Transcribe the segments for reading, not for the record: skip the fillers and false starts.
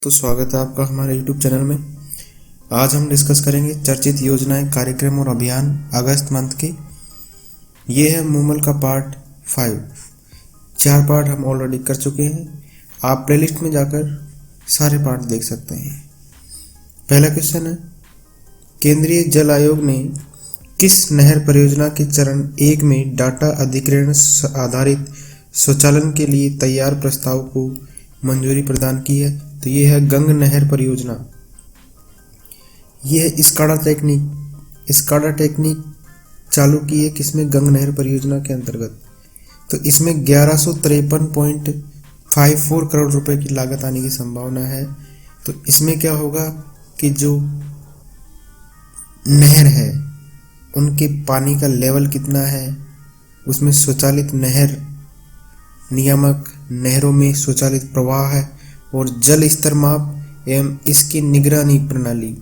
तो स्वागत है आपका हमारे YouTube चैनल में। आज हम डिस्कस करेंगे चर्चित योजनाएं, कार्यक्रम और अभियान अगस्त मंथ के। ये है मूमल का पार्ट 5। 4 पार्ट हम ऑलरेडी कर चुके हैं। आप प्लेलिस्ट में जाकर सारे पार्ट देख सकते हैं। पहला क्वेश्चन है, केंद्रीय जल आयोग ने किस नहर परियोजना के चरण 1 में डाटा अधिग्रहण आधारित स्वचालन के लिए तैयार प्रस्ताव को मंजूरी प्रदान की है? तो ये है गंग नहर परियोजना। ये है स्काडा टेक्निक चालू की है किसमें? गंग नहर परियोजना के अंतर्गत। तो इसमें 1153.54 करोड़ रुपए की लागत आने की संभावना है। तो इसमें क्या होगा कि जो नहर है उनके पानी का लेवल कितना है, उसमें स्वचालित नहर नियामक, नहरों में स्वचालित प्रवाह है और जल स्तर माप एवं इसकी निगरानी प्रणाली,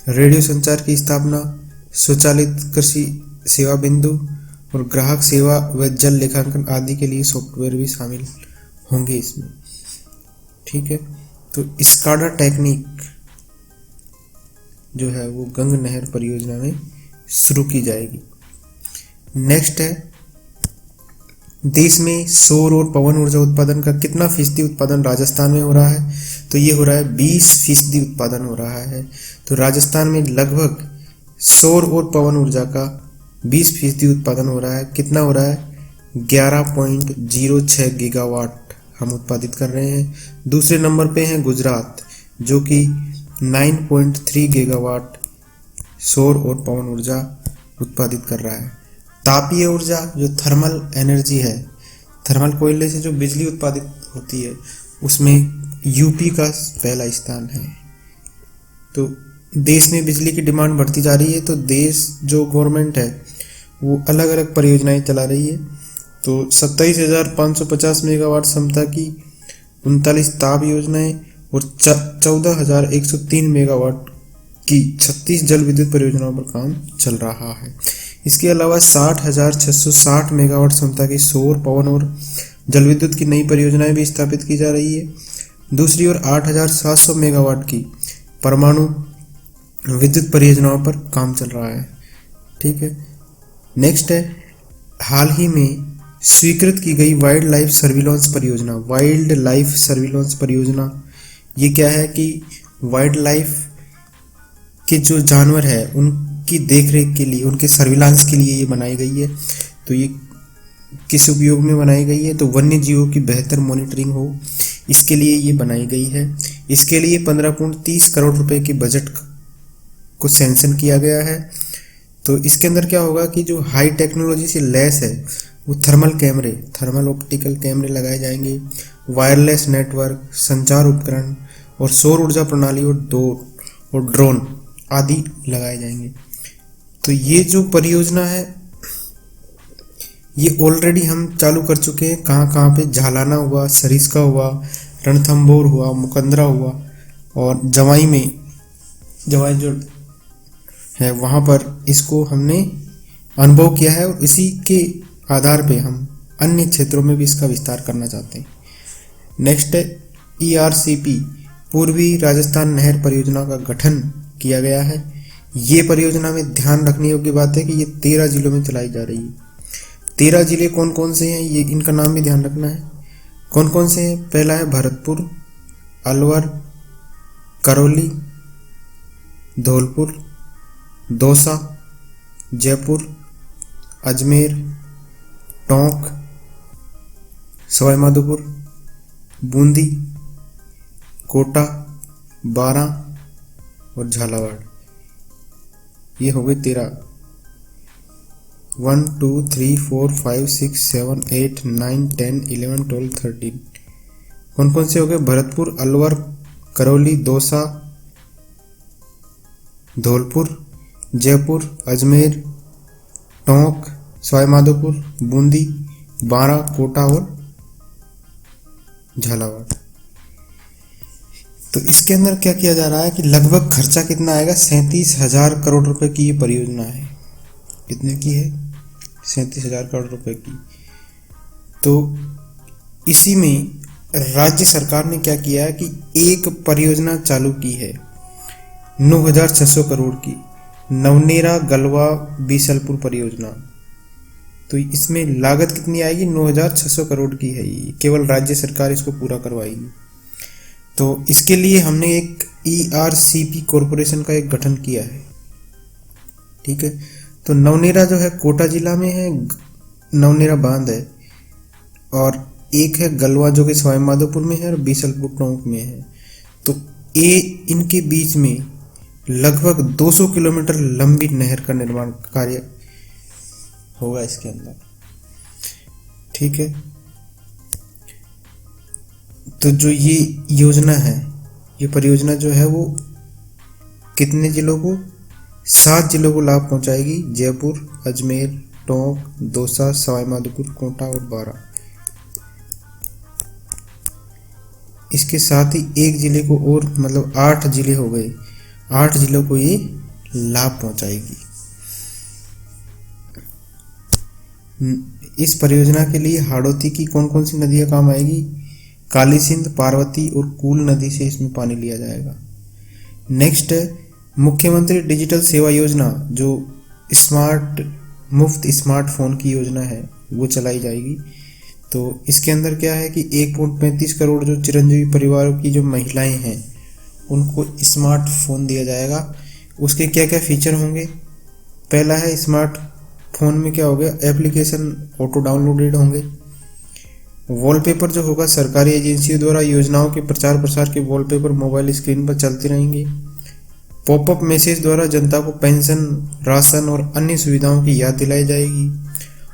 रेडियो संचार की स्थापना, स्वचालित कृषि सेवा बिंदु और ग्राहक सेवा व जल लेखांकन आदि के लिए सॉफ्टवेयर भी शामिल होंगे इसमें। ठीक है, तो स्काडा टेक्निक जो है वो गंग नहर परियोजना में शुरू की जाएगी। नेक्स्ट है, देश में सौर और पवन ऊर्जा उत्पादन का कितना फीसदी उत्पादन राजस्थान में हो रहा है? तो ये हो रहा है 20% उत्पादन हो रहा है। तो राजस्थान में लगभग सौर और पवन ऊर्जा का 20% उत्पादन हो रहा है। कितना हो रहा है? 11.06 गीगावाट हम उत्पादित कर रहे हैं। दूसरे नंबर पे है गुजरात जो कि 9.3 गीगावाट सौर और पवन ऊर्जा उत्पादित कर रहा है। तापीय ऊर्जा जो थर्मल एनर्जी है, थर्मल कोयले से जो बिजली उत्पादित होती है, उसमें यूपी का पहला स्थान है। तो देश में बिजली की डिमांड बढ़ती जा रही है, तो देश जो गवर्नमेंट है वो अलग अलग परियोजनाएं चला रही है। तो 27,550 मेगावाट क्षमता की 39 ताप योजनाएं और 14,103 मेगावाट की 36 जल विद्युत परियोजनाओं पर काम चल रहा है। इसके अलावा 60,660 मेगावाट क्षमता की सौर, पवन और जल विद्युत की नई परियोजनाएं भी स्थापित की जा रही है। दूसरी ओर 8,700 मेगावाट की परमाणु विद्युत परियोजनाओं पर काम चल रहा है। ठीक है, नेक्स्ट है, हाल ही में स्वीकृत की गई वाइल्ड लाइफ सर्विलांस परियोजना। ये क्या है कि वाइल्ड लाइफ के जो जानवर है उनकी देखरेख के लिए, उनके सर्विलांस के लिए ये बनाई गई है। तो ये किस उपयोग में बनाई गई है? तो वन्य जीवों की बेहतर मॉनिटरिंग हो, इसके लिए ये बनाई गई है। इसके लिए 15.30 करोड़ रुपए के बजट को सैंक्शन किया गया है। तो इसके अंदर क्या होगा कि जो हाई टेक्नोलॉजी से लैस है वो थर्मल ऑप्टिकल कैमरे लगाए जाएंगे, वायरलेस नेटवर्क, संचार उपकरण और सौर ऊर्जा प्रणाली और ड्रोन आदि लगाए जाएंगे। तो ये जो परियोजना है ये ऑलरेडी हम चालू कर चुके हैं। कहाँ पे? झालाना हुआ, सरिस्का हुआ, रणथंभौर हुआ, मुकंदरा हुआ और जवाई जो है वहाँ पर इसको हमने अनुभव किया है और इसी के आधार पे हम अन्य क्षेत्रों में भी इसका विस्तार करना चाहते हैं। नेक्स्ट है, ERCP पूर्वी राजस्थान नहर परियोजना का गठन किया गया है। ये परियोजना में ध्यान रखने योग्य बात है कि ये 13 जिलों में चलाई जा रही है। 13 जिले कौन कौन से हैं, ये इनका नाम भी ध्यान रखना है। कौन कौन से हैं? पहला है भरतपुर, अलवर, करौली, धौलपुर, दौसा, जयपुर, अजमेर, टोंक, सवाईमाधोपुर, बूंदी, कोटा, बारां और झालावाड़। ये हो गए 13। 1 2 3 4 5 6 7 8 9 10 11 12 13। कौन कौन से हो गए? भरतपुर, अलवर, करौली, दौसा, धौलपुर, जयपुर, अजमेर, टोंक, सवाईमाधोपुर, बूंदी, बारां, कोटा और झालावाड़। तो इसके अंदर क्या किया जा रहा है कि लगभग खर्चा कितना आएगा? 37,000 करोड़ रुपए की ये परियोजना है। कितने की है? 37,000 करोड़ रुपए की। तो इसी में राज्य सरकार ने क्या किया है कि एक परियोजना चालू की है 9,600 करोड़ की, नवनेरा गलवा बीसलपुर परियोजना। तो इसमें लागत कितनी आएगी? 9,600 करोड़ की है, ये केवल राज्य सरकार इसको पूरा करवाएगी। तो इसके लिए हमने एक ERCP कॉरपोरेशन का एक गठन किया है, ठीक है। तो नवनेरा जो है कोटा जिला में है, नवनेरा बांध है, और एक है गलवा जो कि सवाई माधोपुर में है और बीसलपुर टोंक में है। तो ये इनके बीच में लगभग 200 किलोमीटर लंबी नहर का निर्माण कार्य होगा इसके अंदर, ठीक है। तो जो ये योजना है, ये परियोजना जो है वो कितने जिलों को? 7 जिलों को लाभ पहुंचाएगी, जयपुर, अजमेर, टोंक, दौसा, सवाई माधोपुर, कोटा और बारां। इसके साथ ही एक जिले को और, मतलब 8 जिले हो गए, 8 जिलों को ये लाभ पहुंचाएगी। इस परियोजना के लिए हाड़ौती की कौन कौन सी नदियां काम आएगी? काली सिंध, पार्वती और कूल नदी से इसमें पानी लिया जाएगा। नेक्स्ट है मुख्यमंत्री डिजिटल सेवा योजना, जो मुफ्त स्मार्टफोन की योजना है, वो चलाई जाएगी। तो इसके अंदर क्या है कि 1.35 करोड़ जो चिरंजीवी परिवारों की जो महिलाएं हैं उनको स्मार्टफोन दिया जाएगा। उसके क्या क्या फीचर होंगे? पहला है स्मार्टफोन में क्या हो गया, एप्लीकेशन ऑटो डाउनलोडेड होंगे। वॉलपेपर जो होगा सरकारी एजेंसियों द्वारा योजनाओं के प्रचार प्रसार के वॉलपेपर मोबाइल स्क्रीन पर चलते रहेंगे। पॉपअप मैसेज द्वारा जनता को पेंशन, राशन और अन्य सुविधाओं की याद दिलाई जाएगी।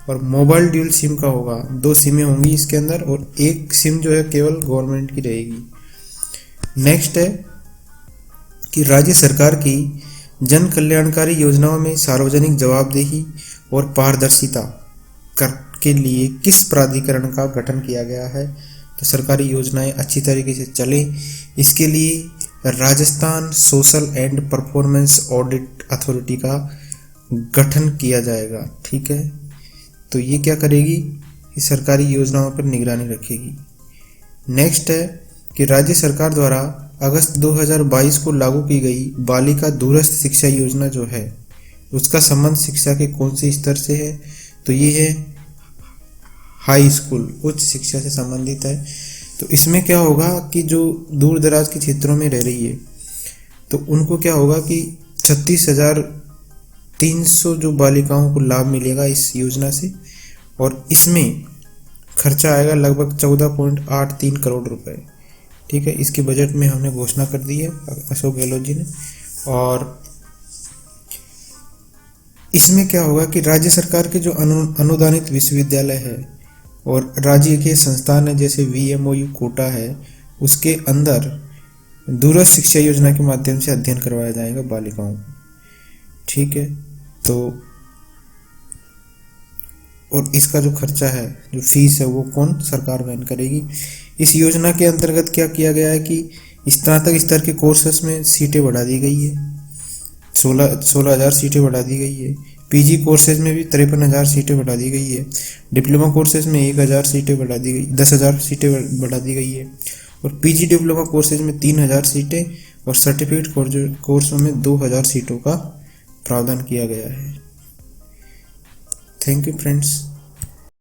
और मोबाइल ड्यूल सिम का होगा, 2 सिमें होंगी इसके अंदर, और एक सिम जो है केवल गवर्नमेंट की रहेगी। नेक्स्ट है कि राज्य सरकार की जन कल्याणकारी योजनाओं में सार्वजनिक जवाबदेही और पारदर्शिता के लिए किस प्राधिकरण का गठन किया गया है। तो सरकारी योजनाएं अच्छी तरीके से चले, इसके लिए Rajasthan social and performance audit authority का गठन किया जाएगा, ठीक है। तो ये क्या करेगी कि सरकारी योजनाओं पर निगरानी रखेगी। नेक्स्ट है कि राज्य सरकार द्वारा अगस्त 2022 को लागू की गई बालिका दूरस्थ शिक्षा योजना जो है उसका संबंध शिक्षा के कौन से स्तर से है? तो ये है हाई स्कूल, उच्च शिक्षा से संबंधित है। तो इसमें क्या होगा कि जो दूर दराज के क्षेत्रों में रह रही है तो उनको क्या होगा कि 36,300 जो बालिकाओं को लाभ मिलेगा इस योजना से, और इसमें खर्चा आएगा लगभग 14.83 करोड़ रुपए, ठीक है। इसके बजट में हमने घोषणा कर दी है अशोक गहलोत जी ने। और इसमें क्या होगा कि राज्य सरकार के जो अनुदानित विश्वविद्यालय है और राज्य के संस्थान है जैसे VMOU कोटा है, उसके अंदर दूरस्थ शिक्षा योजना के माध्यम से अध्ययन करवाया जाएगा बालिकाओं को, ठीक है। तो और इसका जो खर्चा है, जो फीस है, वो कौन? सरकार वहन करेगी। इस योजना के अंतर्गत क्या किया गया है कि स्नातक स्तर के कोर्सेस में सीटें बढ़ा दी गई है, 16,000 सीटें बढ़ा दी गई है। PG कोर्सेज में भी 53,000 सीटें बढ़ा दी गई है। डिप्लोमा कोर्सेज में 1,000 सीटें बढ़ा दी गई, 10,000 सीटें बढ़ा दी गई है। और PG डिप्लोमा कोर्सेज में 3,000 सीटें और सर्टिफिकेट कोर्सों में 2,000 सीटों का प्रावधान किया गया है। Thank you friends.